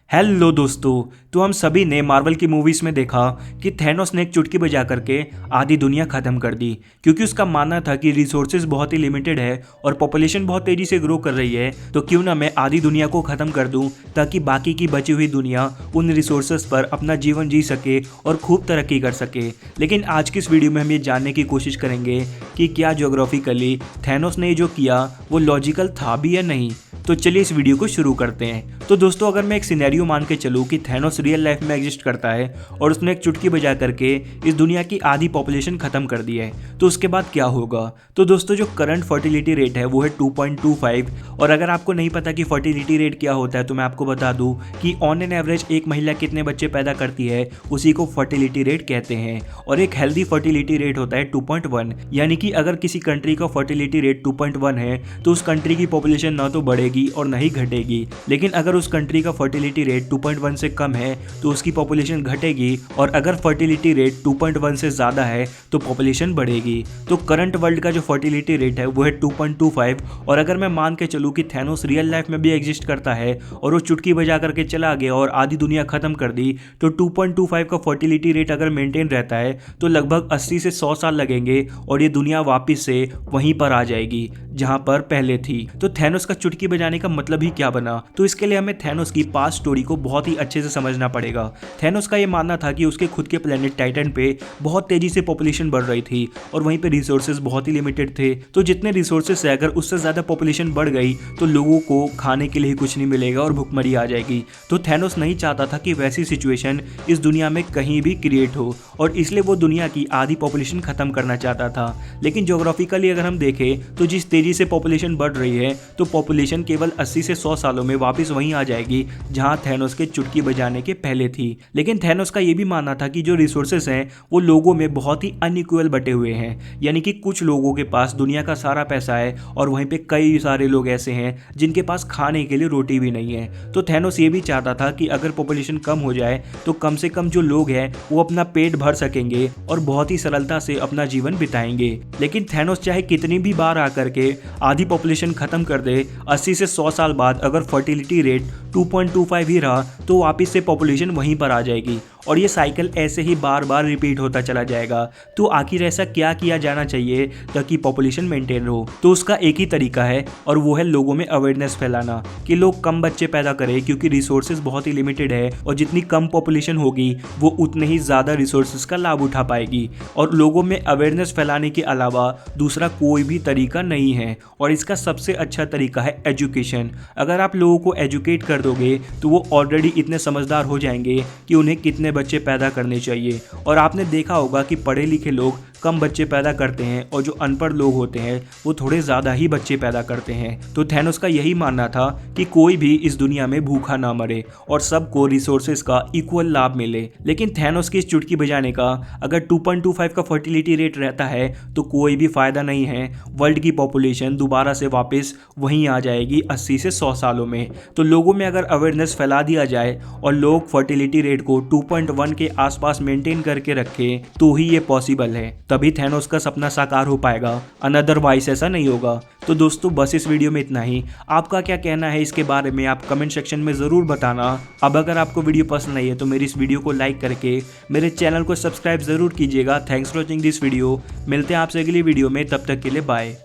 Hello दोस्तों। तो हम सभी ने मार्वल की मूवीज में देखा कि थैनोस ने एक चुटकी बजा करके आधी दुनिया खत्म कर दी, क्योंकि उसका मानना था कि रिसोर्सेज बहुत ही लिमिटेड है और पॉपुलेशन बहुत तेजी से ग्रो कर रही है। तो क्यों ना मैं आधी दुनिया को खत्म कर दूं ताकि बाकी की बची हुई दुनिया उन रिसोर्सेज पर अपना जीवन जी सके और खूब तरक्की कर सके। लेकिन आज की इस वीडियो में हम ये जानने की कोशिश करेंगे कि क्या ज्योग्राफिकली थैनोस ने जो किया वो लॉजिकल था भी या नहीं। तो चलिए इस वीडियो को शुरू करते हैं। तो दोस्तों, अगर मैं एक सिनेरियो मान के चलूँ कि थैनोस रियल लाइफ में एग्जिस्ट करता है और उसने एक चुटकी बजा करके इस दुनिया की आधी पॉपुलेशन खत्म कर दी है, तो उसके बाद क्या होगा। तो दोस्तों, जो करंट फर्टिलिटी रेट है वो है 2.25। और अगर आपको नहीं पता कि फर्टिलिटी रेट क्या होता है तो मैं आपको बता दूं कि ऑन एन एवरेज एक महिला कितने बच्चे पैदा करती है उसी को फर्टिलिटी रेट कहते हैं। और एक हेल्दी फर्टिलिटी रेट होता है 2.1, यानी कि अगर किसी कंट्री का फर्टिलिटी रेट 2.1 है तो उस कंट्री की पॉपुलेशन ना तो बढ़ेगी और न ही घटेगी। लेकिन अगर उस कंट्री का फर्टिलिटी रेट 2.1 से कम है तो उसकी पॉपुलेशन घटेगी, और अगर फर्टिलिटी रेट 2.1 से ज़्यादा है तो पॉपुलेशन बढ़ेगी। तो करंट वर्ल्ड का जो फर्टिलिटी रेट है वो है 2.25। और अगर मैं मान के चलूँ कि थैनोस रियल लाइफ में भी एग्जिस्ट करता है और वो चुटकी बजा करके चला गया और आधी दुनिया खत्म कर दी, तो 2.25 का फर्टिलिटी रेट अगर मेंटेन रहता है तो लगभग 80 से 100 साल लगेंगे और ये दुनिया वापस से वहीं पर आ जाएगी जहां पर पहले थी। तो थैनोस का चुटकी बजाने का मतलब ही क्या बना। तो इसके लिए हमें थैनोस की पास्ट स्टोरी को बहुत ही अच्छे से समझना पड़ेगा। थैनोस का ये मानना था कि उसके खुद के प्लेनेट टाइटन पे बहुत तेजी से पॉपुलेशन बढ़ रही थी और वहीं पे रिसोर्सेज बहुत ही लिमिटेड थे। तो जितने रिसोर्सेज है अगर उससे ज्यादा पॉपुलेशन बढ़ गई तो लोगों को खाने के लिए कुछ नहीं मिलेगा और भुखमरी आ जाएगी। तो थैनोस नहीं चाहता था कि वैसी सिचुएशन इस दुनिया में कहीं भी क्रिएट हो, और इसलिए वो दुनिया की आधी पॉपुलेशन खत्म करना चाहता था। लेकिन ज्योग्राफिकली अगर हम देखें तो जिस तेजी से पॉपुलेशन बढ़ रही है तो पॉपुलेशन केवल 80 से 100 सालों में वापस वहीं आ जाएगी जहां थैनोस के चुटकी बजाने के पहले थी। लेकिन थैनोस का यह भी मानना था कि जो रिसोर्सेस हैं वो लोगों में बहुत ही अनइक्वल बटे हुए हैं, यानी कि कुछ लोगों के पास दुनिया का सारा पैसा है और वहीं पे कई सारे लोग ऐसे हैं जिनके पास खाने के लिए रोटी भी नहीं है। तो थैनोस ये भी चाहता था कि अगर पॉपुलेशन कम हो जाए तो कम से कम जो लोग हैं वो अपना पेट भर सकेंगे और बहुत ही सरलता से अपना जीवन बिताएंगे। लेकिन थैनोस चाहे कितनी भी बार आकर के आधी पॉपुलेशन खत्म कर दे, 80 से 100 साल बाद अगर फर्टिलिटी रेट 2.25 ही रहा तो वापस से पॉपुलेशन वहीं पर आ जाएगी और ये साइकिल ऐसे ही बार बार रिपीट होता चला जाएगा। तो आखिर ऐसा क्या किया जाना चाहिए ताकि पॉपुलेशन मेंटेन हो। तो उसका एक ही तरीका है और वो है लोगों में अवेयरनेस फैलाना कि लोग कम बच्चे पैदा करें, क्योंकि रिसोर्सेज बहुत ही लिमिटेड है और जितनी कम पॉपुलेशन होगी वो उतने ही ज़्यादा रिसोर्सेज का लाभ उठा पाएगी। और लोगों में अवेयरनेस फैलाने के अलावा दूसरा कोई भी तरीका नहीं है, और इसका सबसे अच्छा तरीका है एजुकेशन। अगर आप लोगों को एजुकेट कर दोगे तो वो ऑलरेडी इतने समझदार हो जाएंगे कि उन्हें कितने बच्चे पैदा करने चाहिए। और आपने देखा होगा कि पढ़े लिखे लोग कम बच्चे पैदा करते हैं और जो अनपढ़ लोग होते हैं वो थोड़े ज़्यादा ही बच्चे पैदा करते हैं। तो थैनोस का यही मानना था कि कोई भी इस दुनिया में भूखा ना मरे और सबको रिसोर्सेज का इक्वल लाभ मिले। लेकिन थैनोस की इस चुटकी बजाने का अगर 2.25 का फर्टिलिटी रेट रहता है तो कोई भी फायदा नहीं है। वर्ल्ड की पॉपुलेशन दोबारा से वापस वहीं आ जाएगी 80 से 100 सालों में। तो लोगों में अगर अवेयरनेस फैला दिया जाए और लोग फर्टिलिटी रेट को 2.1 के आसपास मेंटेन करके रखें तो ही ये पॉसिबल है, तभी थैनोस का सपना साकार हो पाएगा, अनदरवाइज ऐसा नहीं होगा। तो दोस्तों, बस इस वीडियो में इतना ही। आपका क्या कहना है इसके बारे में आप कमेंट सेक्शन में ज़रूर बताना। अब अगर आपको वीडियो पसंद आई है तो मेरी इस वीडियो को लाइक करके मेरे चैनल को सब्सक्राइब ज़रूर कीजिएगा। Thanks for watching this video. मिलते हैं आपसे अगली वीडियो में, तब तक के लिए बाय।